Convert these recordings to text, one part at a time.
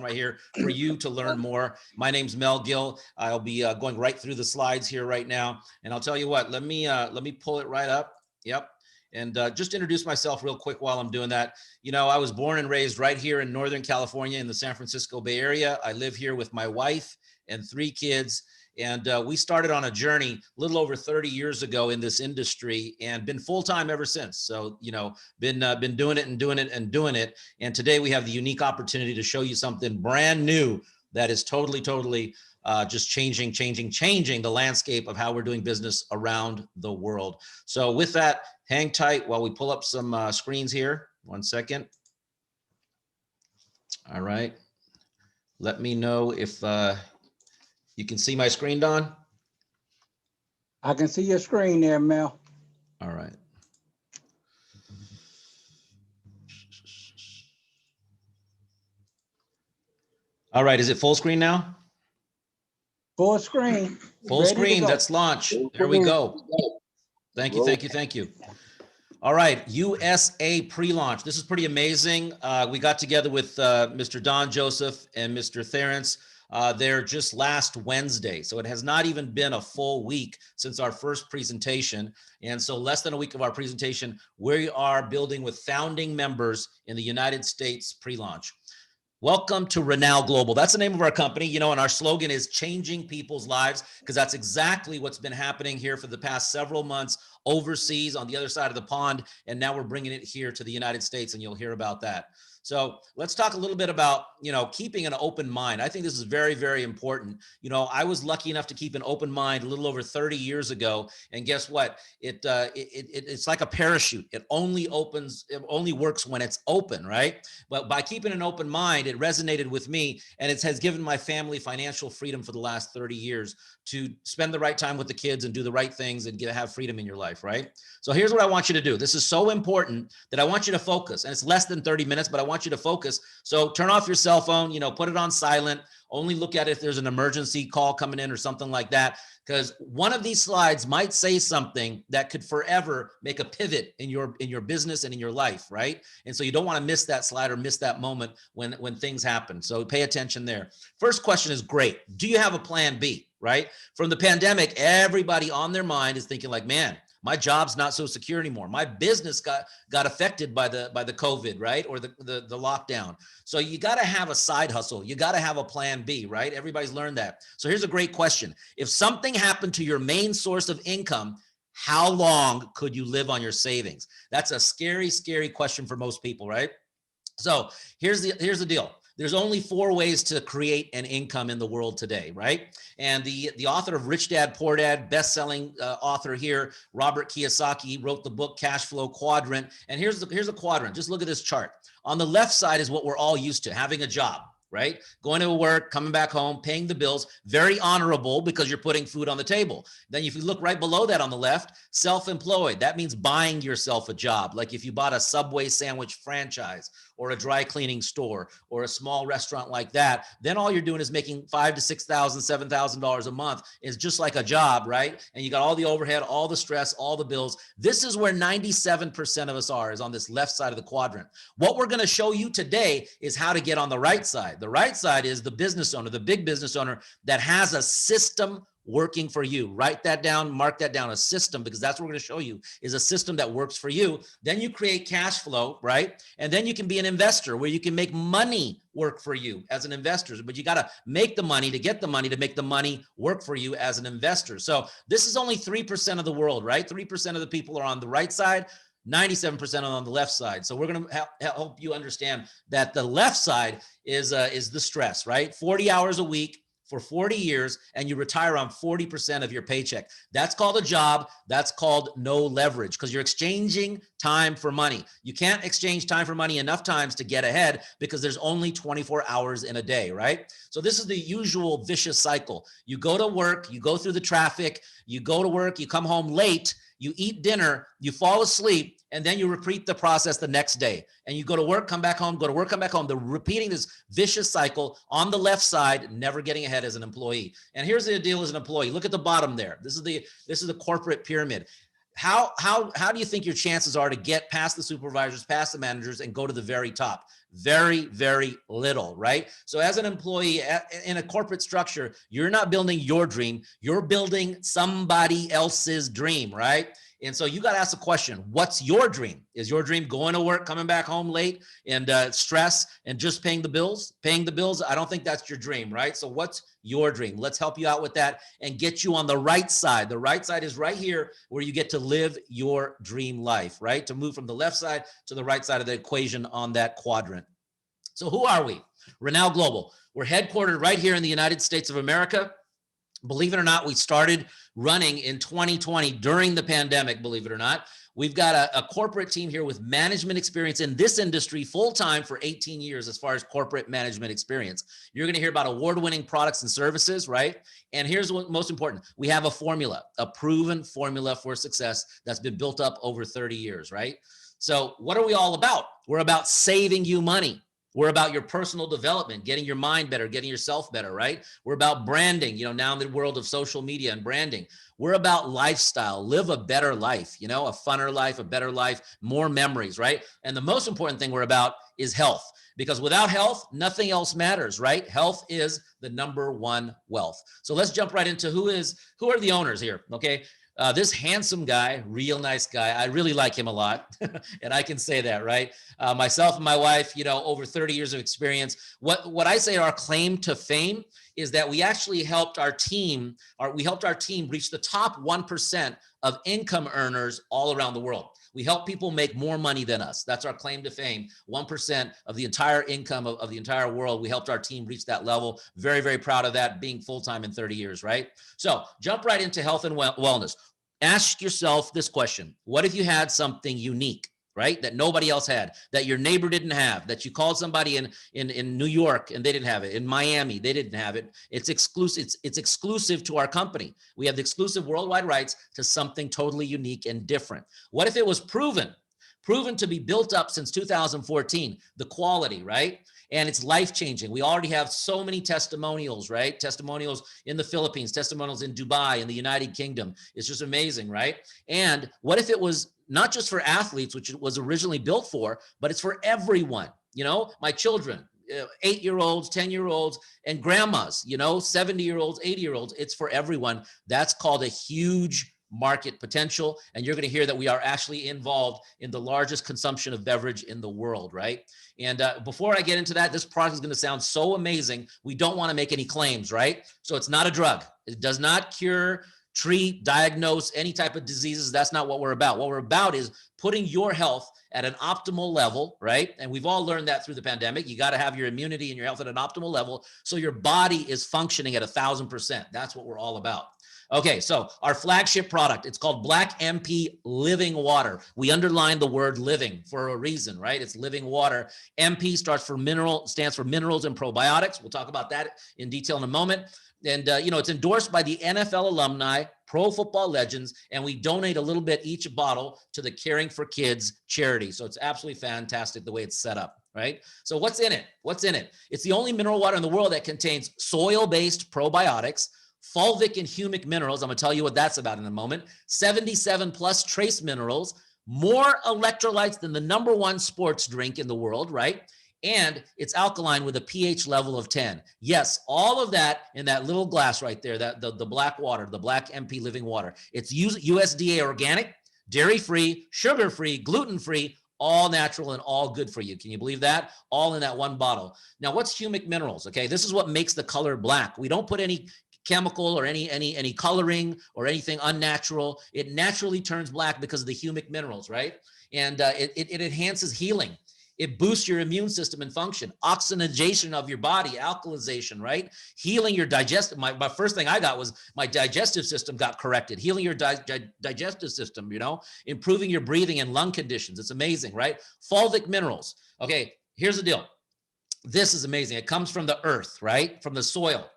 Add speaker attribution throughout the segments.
Speaker 1: right here for you to learn more. My name's Mel Gill. I'll be going right through the slides here right now. And I'll tell you what, let me pull it right up. Yep. And just introduce myself real quick while I'm doing that. You know, I was born and raised right here in Northern California in the San Francisco Bay Area. I live here with my wife and 3 kids. And we started on a journey a little over 30 years ago in this industry and been full-time ever since. So, you know, been doing it and doing it and doing it. And today we have the unique opportunity to show you something brand new that is totally just changing the landscape of how we're doing business around the world. So with that, hang tight while we pull up some screens here. 1 second. All right. Let me know if you can see my screen, Don?
Speaker 2: I can see your screen there, Mel.
Speaker 1: All right. All right, is it full screen now?
Speaker 2: Full screen.
Speaker 1: Full screen, let's launch. There we go. Thank you. All right, USA pre-launch. This is pretty amazing. We got together with Mr. Don Joseph and Mr. Terrence there just last Wednesday. So it has not even been a full week since our first presentation. And so less than a week of our presentation, we are building with founding members in the United States pre-launch. Welcome to Renown Global. That's the name of our company, you know, and our slogan is changing people's lives, because that's exactly what's been happening here for the past several months overseas on the other side of the pond. And now we're bringing it here to the United States, and you'll hear about that. So let's talk a little bit about, you know, keeping an open mind. I think this is very important. You know, I was lucky enough to keep an open mind a little over 30 years ago. And guess what? It's like a parachute. It only works when it's open, right? But by keeping an open mind, it resonated with me, and it has given my family financial freedom for the last 30 years to spend the right time with the kids and do the right things and have freedom in your life, right? So here's what I want you to do. This is so important that I want you to focus, and it's less than 30 minutes, but I want you to focus. So turn off your cell phone, you know, put it on silent, only look at it if there's an emergency call coming in or something like that, because one of these slides might say something that could forever make a pivot in your business and in your life, right? And so you don't want to miss that slide or miss that moment when things happen. So pay attention there. First question is great. Do you have a plan B, right? From the pandemic, everybody on their mind is thinking like, man, my job's not so secure anymore. My business got affected by the COVID, right? Or the lockdown. So you got to have a side hustle. You got to have a plan B, right? Everybody's learned that. So here's a great question. If something happened to your main source of income, how long could you live on your savings? That's a scary question for most people, right? So here's the deal. There's only 4 ways to create an income in the world today, right? And the author of Rich Dad, Poor Dad, best-selling author here, Robert Kiyosaki, wrote the book Cash Flow Quadrant. And here's a quadrant. Just look at this chart. On the left side is what we're all used to, having a job, right? Going to work, coming back home, paying the bills, very honorable because you're putting food on the table. Then if you look right below that on the left, self-employed, that means buying yourself a job. Like if you bought a Subway sandwich franchise or a dry cleaning store or a small restaurant like that, then all you're doing is making $5,000 to $6,000, $7,000 a month. Is just like a job, right? And you got all the overhead, all the stress, all the bills. This is where 97% of us are, is on this left side of the quadrant. What we're going to show you today is how to get on the right side. The right side is the business owner, the big business owner that has a system working for you. Write that down, mark that down, a system, because that's what we're going to show you is a system that works for you. Then you create cash flow, right? And then you can be an investor where you can make money work for you as an investor, but you got to make the money to get the money to make the money work for you as an investor. So this is only 3% of the world, right? 3% of the people are on the right side, 97% on the left side. So we're going to help you understand that the left side is the stress, right? 40 hours a week for 40 years, and you retire on 40% of your paycheck. That's called a job. That's called no leverage, because you're exchanging time for money. You can't exchange time for money enough times to get ahead, because there's only 24 hours in a day, right? So this is the usual vicious cycle. You go to work, you go through the traffic, you go to work, you come home late, you eat dinner, you fall asleep, and then you repeat the process the next day. And you go to work, come back home, go to work, come back home. They're repeating this vicious cycle on the left side, never getting ahead as an employee. And here's the deal as an employee. Look at the bottom there. This is the corporate pyramid. How do you think your chances are to get past the supervisors, past the managers, and go to the very top? Very, very little, right? So as an employee in a corporate structure, you're not building your dream, you're building somebody else's dream, right? And so you got to ask the question, what's your dream? Is your dream going to work, coming back home late and stress and just paying the bills? Paying the bills, I don't think that's your dream, right? So what's your dream? Let's help you out with that and get you on the right side. The right side is right here where you get to live your dream life, right? To move from the left side to the right side of the equation on that quadrant. So who are we? Renown Global. We're headquartered right here in the United States of America. Believe it or not, we started running in 2020 during the pandemic, believe it or not. We've got a corporate team here with management experience in this industry full-time for 18 years as far as corporate management experience. You're going to hear about award-winning products and services, right? And here's what's most important. We have a formula, a proven formula for success that's been built up over 30 years, right? So what are we all about? We're about saving you money. We're about your personal development, getting your mind better, getting yourself better, right? We're about branding, now in the world of social media and branding. We're about lifestyle, live a better life, a funner life, a better life, more memories, right? And the most important thing we're about is health, because without health, nothing else matters, right? Health is the number one wealth. So let's jump right into who are the owners here, okay? This handsome guy, real nice guy. I really like him a lot. And I can say that, right? Myself and my wife, over 30 years of experience. What I say our claim to fame is that we actually helped our team, reach the top 1% of income earners all around the world. We help people make more money than us. That's our claim to fame. 1% of the entire income of the entire world. We helped our team reach that level. Very, very proud of that, being full-time in 30 years, right? So jump right into health and wellness. Ask yourself this question. What if you had something unique, right? That nobody else had, that your neighbor didn't have, that you called somebody in New York and they didn't have it, in Miami, they didn't have it. It's exclusive. It's exclusive to our company. We have the exclusive worldwide rights to something totally unique and different. What if it was proven to be built up since 2014, the quality, right? And it's life-changing. We already have so many testimonials, right? Testimonials in the Philippines, testimonials in Dubai, in the United Kingdom. It's just amazing, right? And what if it was not just for athletes, which it was originally built for, but it's for everyone. My children, 8-year-olds, 10-year-olds, and grandmas, 70-year-olds, 80-year-olds. It's for everyone. That's called a huge market potential. And you're going to hear that we are actually involved in the largest consumption of beverage in the world, right? And before I get into that, this product is going to sound so amazing. We don't want to make any claims, right? So it's not a drug. It does not cure, treat, diagnose any type of diseases. That's not what we're about. What we're about is putting your health at an optimal level, right? And we've all learned that through the pandemic. You got to have your immunity and your health at an optimal level so your body is functioning at 1,000%. That's what we're all about. Okay, so our flagship product, it's called Black MP Living Water. We underline the word living for a reason, right? It's living water. MP stands for minerals and probiotics. We'll talk about that in detail in a moment. And, it's endorsed by the NFL alumni, pro football legends, and we donate a little bit each bottle to the Caring for Kids charity. So it's absolutely fantastic the way it's set up, right? So what's in it? It's the only mineral water in the world that contains soil-based probiotics, fulvic and humic minerals. I'm going to tell you what that's about in a moment. 77 plus trace minerals, more electrolytes than the #1 sports drink in the world, right? And it's alkaline with a pH level of 10. Yes, all of that in that little glass right there, that the black water, the Black MP Living Water. It's USDA organic, dairy-free, sugar-free, gluten-free, all natural and all good for you. Can you believe that? All in that one bottle. Now, what's humic minerals? Okay, this is what makes the color black. We don't put any chemical or any coloring or anything unnatural. It naturally turns black because of the humic minerals, right? And it enhances healing. It boosts your immune system and function, oxygenation of your body, alkalization, right? Healing your digestive. My first thing I got was my digestive system got corrected. Healing your digestive system, improving your breathing and lung conditions. It's amazing, right? Fulvic minerals. Okay, here's the deal. This is amazing. It comes from the earth, right? From the soil.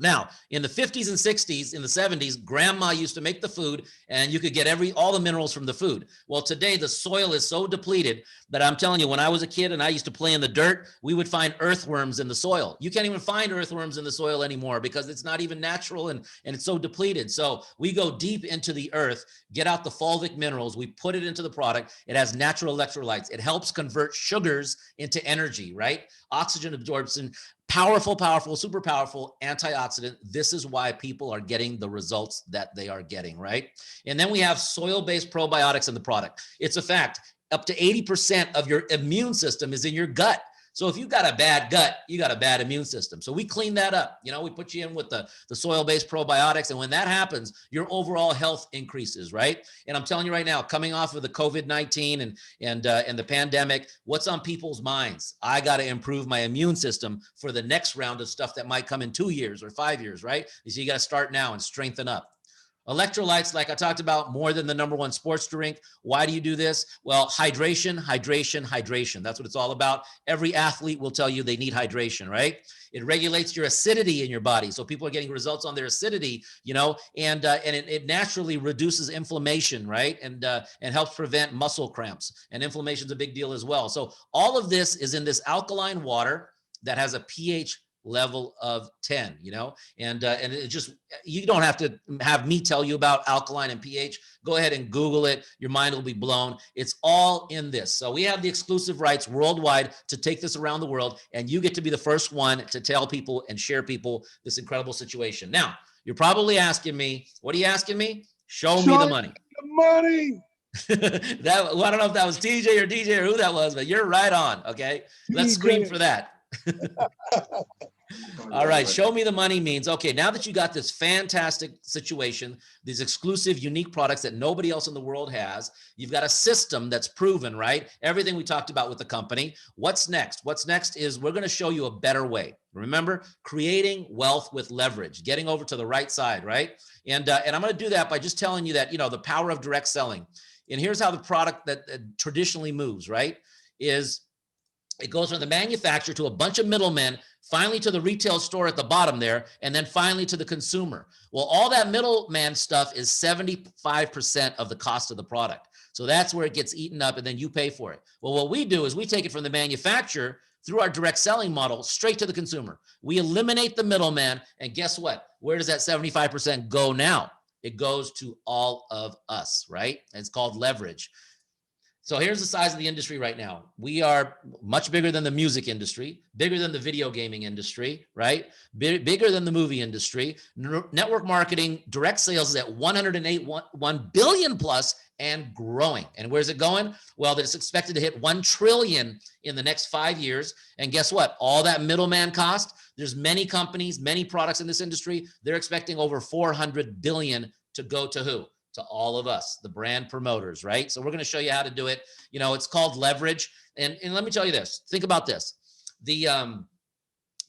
Speaker 1: Now, in the 50s and 60s, in the 70s, grandma used to make the food and you could get all the minerals from the food. Well, today the soil is so depleted that I'm telling you, when I was a kid and I used to play in the dirt, we would find earthworms in the soil. You can't even find earthworms in the soil anymore because it's not even natural and it's so depleted. So we go deep into the earth, get out the fulvic minerals, we put it into the product. It has natural electrolytes. It helps convert sugars into energy, right? Oxygen absorption. Powerful, powerful, super powerful antioxidant. This is why people are getting the results that they are getting, right? And then we have soil-based probiotics in the product. It's a fact. Up to 80% of your immune system is in your gut. So if you've got a bad gut, you got a bad immune system. So we clean that up. You know, we put you in with the soil-based probiotics. And when that happens, your overall health increases, right? And I'm telling you right now, coming off of the COVID-19 and the pandemic, what's on people's minds? I got to improve my immune system for the next round of stuff that might come in 2 years or 5 years, right? So you got to start now and strengthen up. Electrolytes, like I talked about, more than the #1 sports drink. Why do you do this? Well, hydration, hydration, hydration. That's what it's all about. Every athlete will tell you they need hydration, right? It regulates your acidity in your body. So people are getting results on their acidity, you know, and it naturally reduces inflammation, right? And helps prevent muscle cramps. And inflammation is a big deal as well. So all of this is in this alkaline water that has a pH level of 10, you know, and it just, you don't have to have me tell you about alkaline and pH. Go ahead and Google it. Your mind will be blown. It's all in this. So we have the exclusive rights worldwide to take this around the world, and you get to be the first one to tell people and share people this incredible situation. Now, you're probably asking me, what are you asking me? Show me the money.
Speaker 2: The money.
Speaker 1: Well, I don't know if that was TJ or DJ or who that was, but you're right on. Okay. Let's scream for that. All right. Show me the money means, okay, now that you got this fantastic situation, these exclusive, unique products that nobody else in the world has, you've got a system that's proven, right? Everything we talked about with the company. What's next? What's next is we're going to show you a better way. Remember, creating wealth with leverage, getting over to the right side, right? And I'm going to do that by just telling you that, you know, the power of direct selling. And here's how the product that traditionally moves, right? Is it goes from the manufacturer to a bunch of middlemen, finally to the retail store at the bottom there, and then finally to the consumer. Well, all that middleman stuff is 75% of the cost of the product. So that's where it gets eaten up, and then you pay for it. Well, what we do is we take it from the manufacturer through our direct selling model straight to the consumer. We eliminate the middleman, and guess what? Where does that 75% go now? It goes to all of us, right? And it's called leverage. So here's the size of the industry right now. We are much bigger than the music industry, bigger than the video gaming industry, right? Bigger than the movie industry. Network marketing, direct sales is at 1 billion plus and growing. And where's it going? Well, it's expected to hit 1 trillion in the next 5 years. And guess what? All that middleman cost, there's many companies, many products in this industry. They're expecting over 400 billion to go to who? To all of us, the brand promoters, right? So we're going to show you how to do it. You know, it's called leverage. And let me tell you this, think about this. The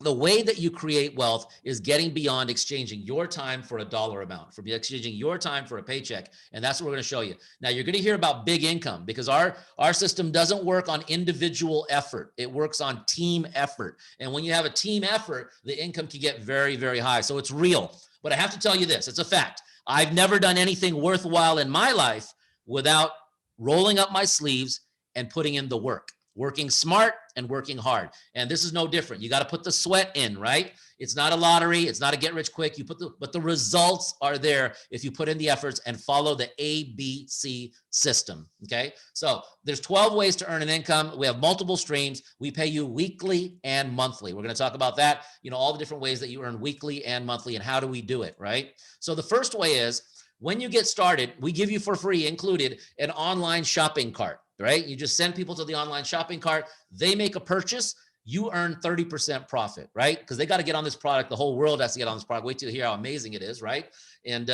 Speaker 1: way that you create wealth is getting beyond exchanging your time for a dollar amount, from exchanging your time for a paycheck. And that's what we're going to show you. Now, you're going to hear about big income because our system doesn't work on individual effort. It works on team effort. And when you have a team effort, the income can get very, very high. So it's real. But I have to tell you this, it's a fact. I've never done anything worthwhile in my life without rolling up my sleeves and putting in the work, working smart and working hard. And this is no different. You got to put the sweat in, right? It's not a lottery. It's not a get rich quick. But the results are there if you put in the efforts and follow the ABC system. Okay. So there's 12 ways to earn an income. We have multiple streams. We pay you weekly and monthly. We're going to talk about that, you know, all the different ways that you earn weekly and monthly and how do we do it, right? So the first way is when you get started, we give you for free included an online shopping cart, right? You just send people to the online shopping cart. They make a purchase. You earn 30% profit, right? Because they got to get on this product. The whole world has to get on this product. Wait till you hear how amazing it is, right? And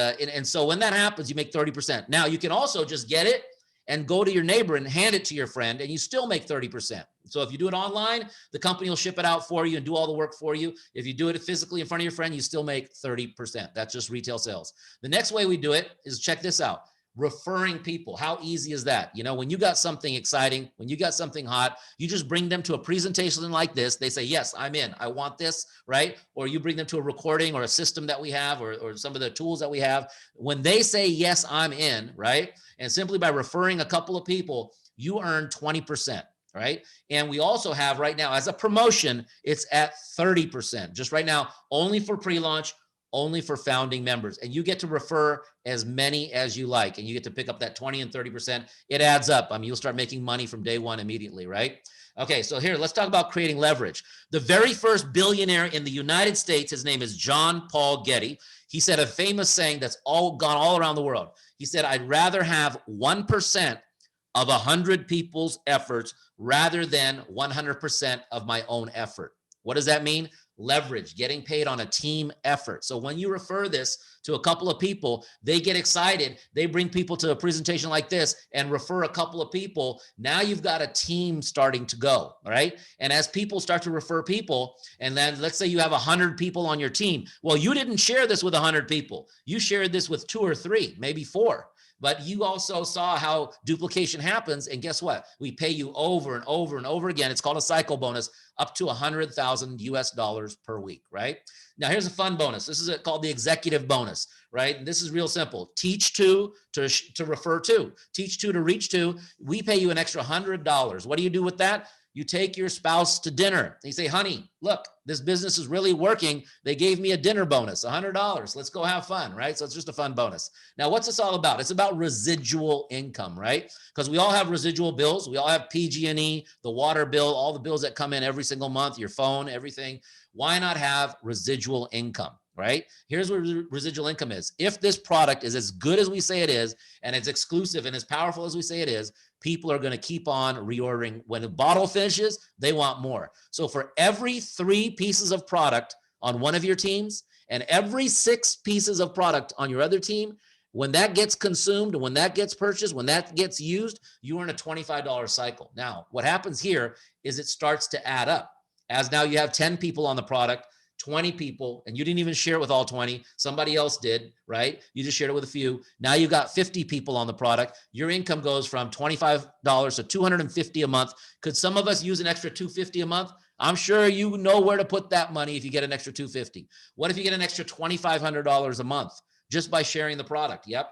Speaker 1: so when that happens, you make 30%. Now you can also just get it and go to your neighbor and hand it to your friend, and you still make 30%. So if you do it online, the company will ship it out for you and do all the work for you. If you do it physically in front of your friend, you still make 30%. That's just retail sales. The next way we do it is, check this out. referring people. How easy is that? You know, when you got something exciting, when you got something hot, you just bring them to a presentation like this. They say, yes, I'm in, I want this, right? Or you bring them to a recording or a system that we have, or some of the tools that we have. When they say, yes, I'm in, right? And simply by referring a couple of people, you earn 20%. Right. And we also have right now as a promotion, it's at 30%. Just right now, only for pre-launch, only for founding members. And you get to refer as many as you like, and you get to pick up that 20 and 30%. It adds up. I mean, you'll start making money from day one immediately, right? Okay, so here, let's talk about creating leverage. The very first billionaire in the United States, his name is John Paul Getty. He said a famous saying that's gone all around the world. He said, I'd rather have 1% of 100 people's efforts rather than 100% of my own effort. What does that mean? Leverage, getting paid on a team effort. So when you refer this to a couple of people, they get excited. They bring people to a presentation like this and refer a couple of people. Now you've got a team starting to go, all right? And as people start to refer people, and then let's say you have 100 people on your team. Well, you didn't share this with 100 people. You shared this with 2 or 3, maybe 4. But you also saw how duplication happens. And guess what? We pay you over and over and over again. It's called a cycle bonus, up to $100,000 US per week, right? Now, here's a fun bonus. This is called the executive bonus, right? And this is real simple. Teach 2 to refer 2. Teach 2 to reach 2. We pay you an extra $100. What do you do with that? You take your spouse to dinner. You say, honey, look, this business is really working. They gave me a dinner bonus, $100. Let's go have fun, right? So it's just a fun bonus. Now, what's this all about? It's about residual income, right? Because we all have residual bills. We all have PG&E, the water bill, all the bills that come in every single month, your phone, everything. Why not have residual income, right? Here's what residual income is. If this product is as good as we say it is, and it's exclusive and as powerful as we say it is, people are going to keep on reordering. When a bottle finishes, they want more. So for every 3 pieces of product on one of your teams and every 6 pieces of product on your other team, when that gets consumed, when that gets purchased, when that gets used, you earn a $25 cycle. Now, what happens here is it starts to add up. As now you have 10 people on the product, 20 people, and you didn't even share it with all 20. Somebody else did, right? You just shared it with a few. Now you got 50 people on the product. Your income goes from $25 to $250 a month. Could some of us use an extra $250 a month? I'm sure you know where to put that money if you get an extra $250. What if you get an extra $2,500 a month just by sharing the product? Yep.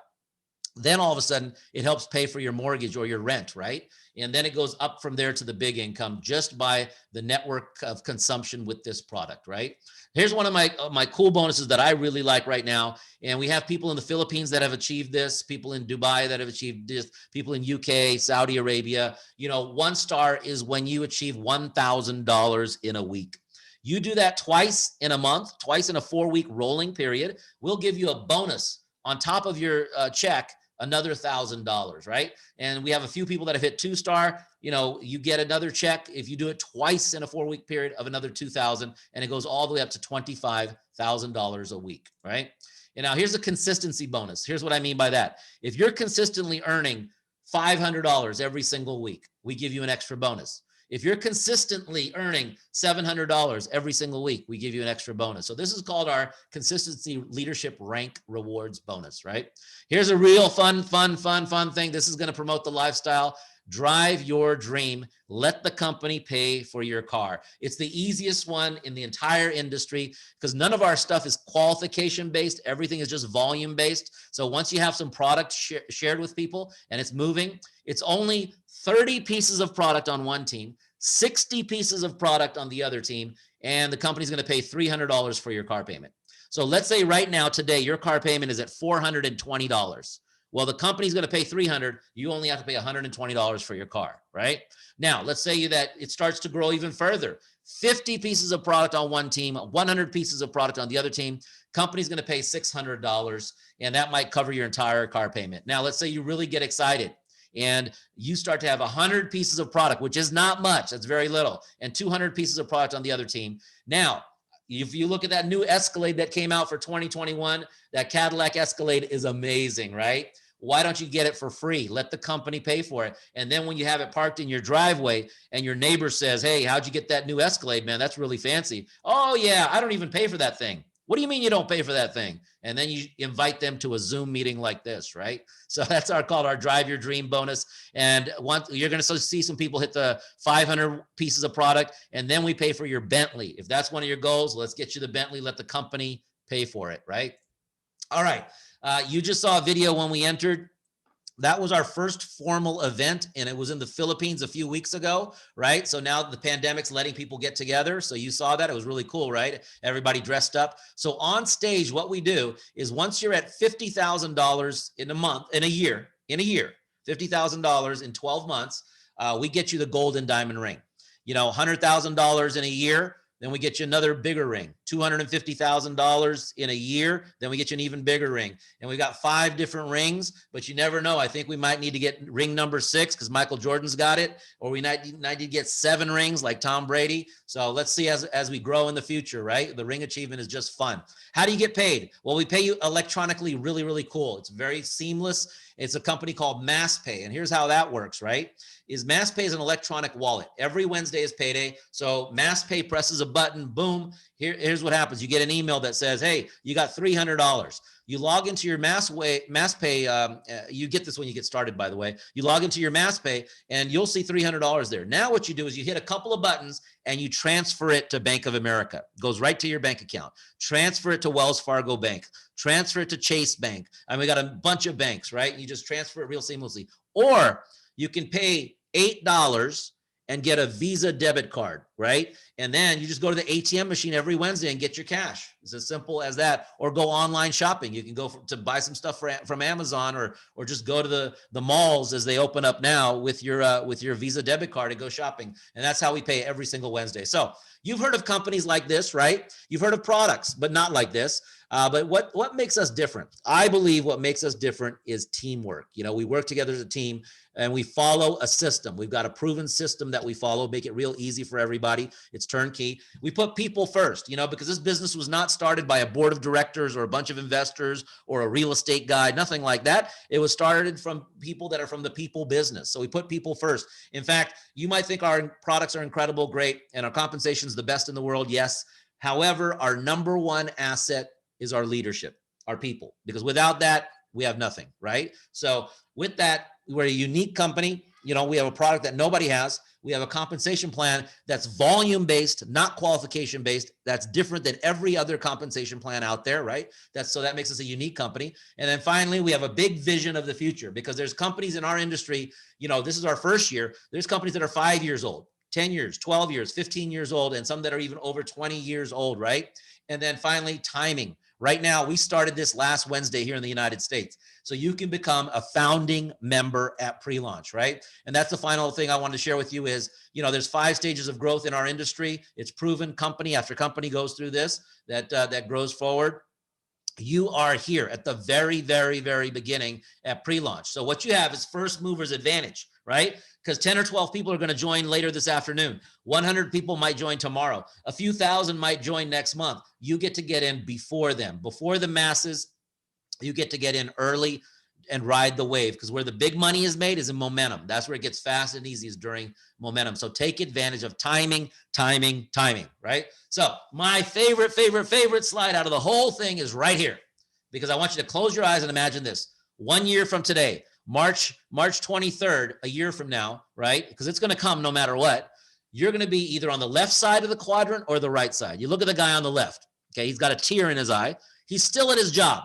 Speaker 1: Then all of a sudden it helps pay for your mortgage or your rent, right? And then it goes up from there to the big income just by the network of consumption with this product, right? Here's one of my cool bonuses that I really like right now. And we have people in the Philippines that have achieved this, people in Dubai that have achieved this, people in UK, Saudi Arabia. You know, 1 star is when you achieve $1,000 in a week. You do that twice in a month, twice in a 4-week rolling period. We'll give you a bonus on top of your check, another $1,000, right? And we have a few people that have hit 2-star. You know, you get another check if you do it twice in a 4-week period of another $2,000, and it goes all the way up to $25,000 a week, right? And now here's a consistency bonus. Here's what I mean by that. If you're consistently earning $500 every single week, we give you an extra bonus. If you're consistently earning $700 every single week, we give you an extra bonus. So this is called our consistency leadership rank rewards bonus, right? Here's a real fun thing. This is going to promote the lifestyle. Drive your dream. Let the company pay for your car. It's the easiest one in the entire industry because none of our stuff is qualification based. Everything is just volume based. So once you have some product shared with people and it's moving, it's only 30 pieces of product on one team, 60 pieces of product on the other team, and the company's going to pay $300 for your car payment. So let's say right now, today, your car payment is at $420. Well, the company's going to pay $300. You only have to pay $120 for your car, right? Now, let's say that it starts to grow even further. 50 pieces of product on one team, 100 pieces of product on the other team. Company's going to pay $600, and that might cover your entire car payment. Now, let's say you really get excited and you start to have 100 pieces of product, which is not much. That's very little. And 200 pieces of product on the other team. Now, if you look at that new Escalade that came out for 2021, that Cadillac Escalade is amazing, right? Why don't you get it for free? Let the company pay for it. And then when you have it parked in your driveway and your neighbor says, hey, how'd you get that new Escalade, man? That's really fancy. Oh, yeah, I don't even pay for that thing. What do you mean you don't pay for that thing? And then you invite them to a Zoom meeting like this, right? So that's called our Drive Your Dream bonus. And once you're going to see some people hit the 500 pieces of product, and then we pay for your Bentley. If that's one of your goals, let's get you the Bentley. Let the company pay for it, right? All right. You just saw a video when we entered. That was our first formal event, and it was in the Philippines a few weeks ago, right? So now the pandemic's letting people get together. So you saw that. It was really cool, right? Everybody dressed up. So on stage, what we do is once you're at $50,000 in a month, in a year, $50,000 in 12 months, we get you the gold and diamond ring. You know, $100,000 in a year, then we get you another bigger ring. $250,000 in a year, then we get you an even bigger ring. And we got 5 different rings, but you never know. I think we might need to get ring number 6 because Michael Jordan's got it, or we might need to get 7 rings like Tom Brady. So let's see as we grow in the future, right? The ring achievement is just fun. How do you get paid? Well, we pay you electronically, really, really cool. It's very seamless. It's a company called MassPay. And here's how that works, right? Is MassPay is an electronic wallet. Every Wednesday is payday. So MassPay presses a button, boom. Here's what happens. You get an email that says, hey, you got $300. You log into your MassPay. You get this when you get started, by the way. You log into your MassPay and you'll see $300 there. Now what you do is you hit a couple of buttons and you transfer it to Bank of America. It goes right to your bank account. Transfer it to Wells Fargo Bank. Transfer it to Chase Bank. And we got a bunch of banks, right? You just transfer it real seamlessly. Or you can pay $8 and get a Visa debit card, right? And then you just go to the ATM machine every Wednesday and get your cash. It's as simple as that. Or go online shopping. You can go to buy some stuff from Amazon, or just go to the malls as they open up now with your Visa debit card and go shopping. And that's how we pay every single Wednesday. So you've heard of companies like this, right? You've heard of products, but not like this. But what makes us different? I believe what makes us different is teamwork. You know, we work together as a team and we follow a system. We've got a proven system that we follow, make it real easy for everybody. It's turnkey. We put people first, you know, because this business was not started by a board of directors or a bunch of investors or a real estate guy, nothing like that. It was started from people that are from the people business. So we put people first. In fact, you might think our products are incredible, great, and our compensation is the best in the world. Yes. However, our number one asset is our leadership, our people, because without that, we have nothing, right? So with that, we're a unique company. You know, we have a product that nobody has. We have a compensation plan that's volume-based, not qualification-based. That's different than every other compensation plan out there, right? So that makes us a unique company. And then finally, we have a big vision of the future, because there's companies in our industry, you know, this is our first year. There's companies that are 5 years old, 10 years, 12 years, 15 years old, and some that are even over 20 years old, right? And then finally, timing. Right now, we started this last Wednesday here in the United States. So you can become a founding member at pre-launch, right? And that's the final thing I wanted to share with you is, you know, there's 5 stages of growth in our industry. It's proven. Company after company goes through this, that grows forward. You are here at the very, very, very beginning at pre-launch. So what you have is first movers advantage, right? Because 10 or 12 people are going to join later this afternoon. 100 people might join tomorrow. A few thousand might join next month. You get to get in before them, before the masses. You get to get in early and ride the wave, because where the big money is made is in momentum. That's where it gets fast and easy, is during momentum. So take advantage of timing, right? So my favorite slide out of the whole thing is right here, because I want you to close your eyes and imagine this. 1 year from today, March 23rd, a year from now, right? Because it's going to come no matter what. You're going to be either on the left side of the quadrant or the right side. You look at the guy on the left. Okay, he's got a tear in his eye. He's still at his job.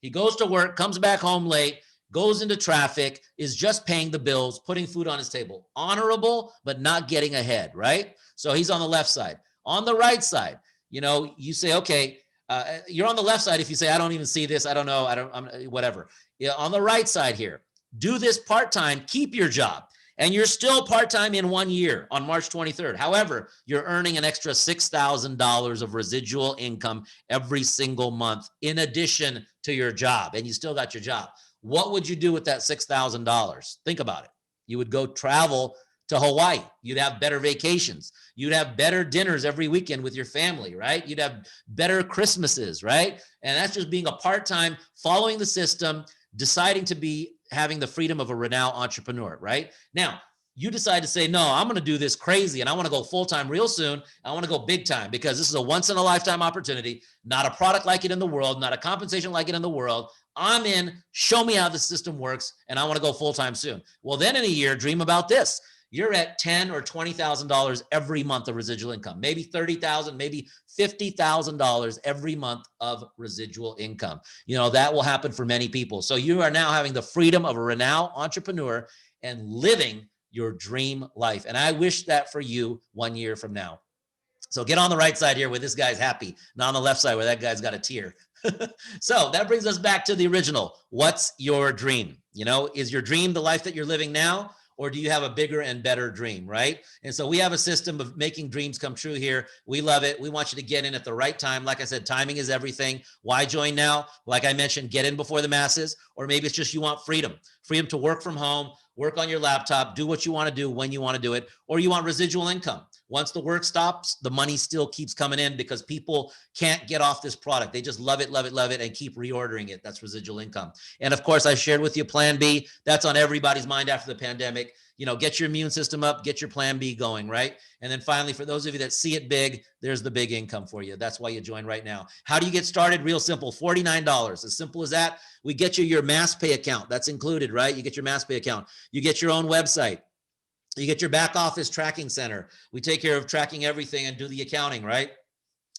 Speaker 1: He goes to work, comes back home late, goes into traffic, is just paying the bills, putting food on his table. Honorable, but not getting ahead, right? So he's on the left side. On the right side, you know, you say, okay, you're on the left side if you say, I don't even see this, I don't know, whatever. Yeah, on the right side here, do this part-time, keep your job. And you're still part-time in 1 year on March 23rd. However, you're earning an extra $6,000 of residual income every single month in addition to your job, and you still got your job. What would you do with that $6,000? Think about it. You would go travel to Hawaii. You'd have better vacations. You'd have better dinners every weekend with your family, right? You'd have better Christmases, right? And that's just being a part-time, following the system, deciding to be having the freedom of a Renown entrepreneur, right? Now, you decide to say, no, I'm going to do this crazy and I want to go full-time real soon. I want to go big time because this is a once in a lifetime opportunity, not a product like it in the world, not a compensation like it in the world. I'm in, show me how the system works, and I want to go full-time soon. Well, then in a year, dream about this. You're at $10,000 or $20,000 every month of residual income, maybe $30,000, maybe $50,000 every month of residual income. You know, that will happen for many people. So you are now having the freedom of a Renown entrepreneur and living your dream life. And I wish that for you 1 year from now. So get on the right side here where this guy's happy, not on the left side where that guy's got a tear. So that brings us back to the original. What's your dream? You know, is your dream the life that you're living now? Or do you have a bigger and better dream, right? And so we have a system of making dreams come true here. We love it. We want you to get in at the right time. Like I said, timing is everything. Why join now? Like I mentioned, get in before the masses, or maybe it's just you want freedom to work from home, work on your laptop, do what you want to do when you want to do it, or you want residual income. Once the work stops, the money still keeps coming in because people can't get off this product. They just love it, love it, love it, and keep reordering it. That's residual income. And of course, I shared with you Plan B. That's on everybody's mind after the pandemic. You know, get your immune system up, get your Plan B going, right? And then finally, for those of you that see it big, there's the big income for you. That's why you join right now. How do you get started? Real simple, $49. As simple as that. We get you your MassPay account. That's included, right? You get your MassPay account. You get your own website. You get your back office tracking center. We take care of tracking everything and do the accounting, right?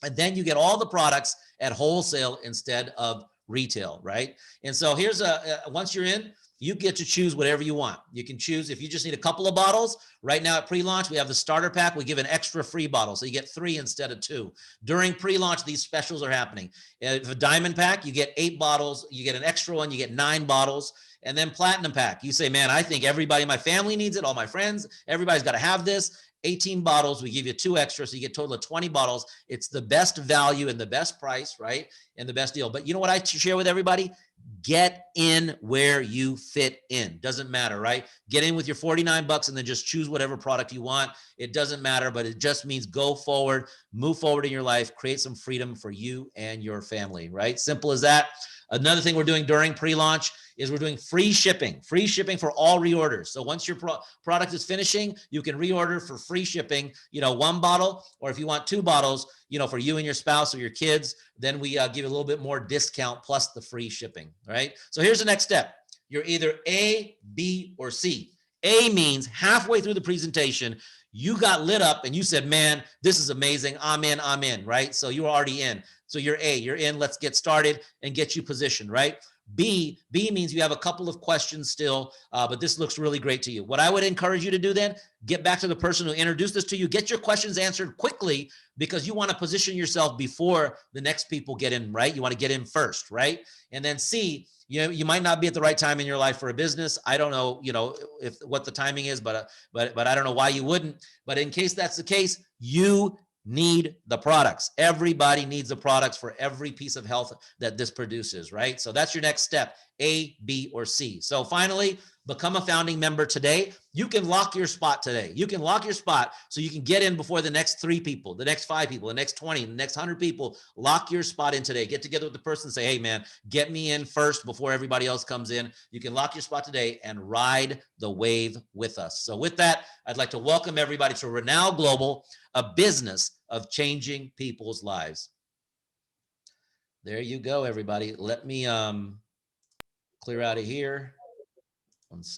Speaker 1: And then you get all the products at wholesale instead of retail, right? And so here's once you're in, you get to choose whatever you want. You can choose if you just need a couple of bottles. Right now at pre-launch, we have the starter pack. We give an extra free bottle, so you get 3 instead of 2. During pre-launch, these specials are happening. If a diamond pack, you get 8 bottles. You get an extra one, you get 9 bottles. And then platinum pack, you say, man, I think everybody in my family needs it, all my friends, everybody's got to have this. 18 bottles, we give you 2 extra, so you get a total of 20 bottles. It's the best value and the best price, right? And the best deal. But you know what I share with everybody? Get in where you fit in. Doesn't matter, right? Get in with your 49 bucks and then just choose whatever product you want. It doesn't matter, but it just means go forward, move forward in your life, create some freedom for you and your family, right? Simple as that. Another thing we're doing during pre-launch is we're doing free shipping for all reorders. So once your product is finishing, you can reorder for free shipping, you know, 1 bottle, or if you want 2 bottles, you know, for you and your spouse or your kids, then we give you a little bit more discount plus the free shipping, right? So here's the next step. You're either A, B, or C. A means halfway through the presentation, you got lit up and you said, man, this is amazing. I'm in, right? So you're already in. So you're A, you're in, let's get started and get you positioned, right? B means you have a couple of questions still, but this looks really great to you. What I would encourage you to do then, get back to the person who introduced this to you, get your questions answered quickly because you want to position yourself before the next people get in, right? You want to get in first, right? And then C, you might not be at the right time in your life for a business. I don't know, what the timing is, but I don't know why you wouldn't. But in case that's the case, you need the products. Everybody needs the products for every piece of health that this produces, right? So that's your next step, A, B, or C. So finally, become a founding member today. You can lock your spot today. You can lock your spot so you can get in before the next 3 people, the next 5 people, the next 20, the next 100 people. Lock your spot in today. Get together with the person and say, hey man, get me in first before everybody else comes in. You can lock your spot today and ride the wave with us. So with that, I'd like to welcome everybody to Renown Global, a business of changing people's lives. There you go, everybody. Let me clear out of here. 1 second.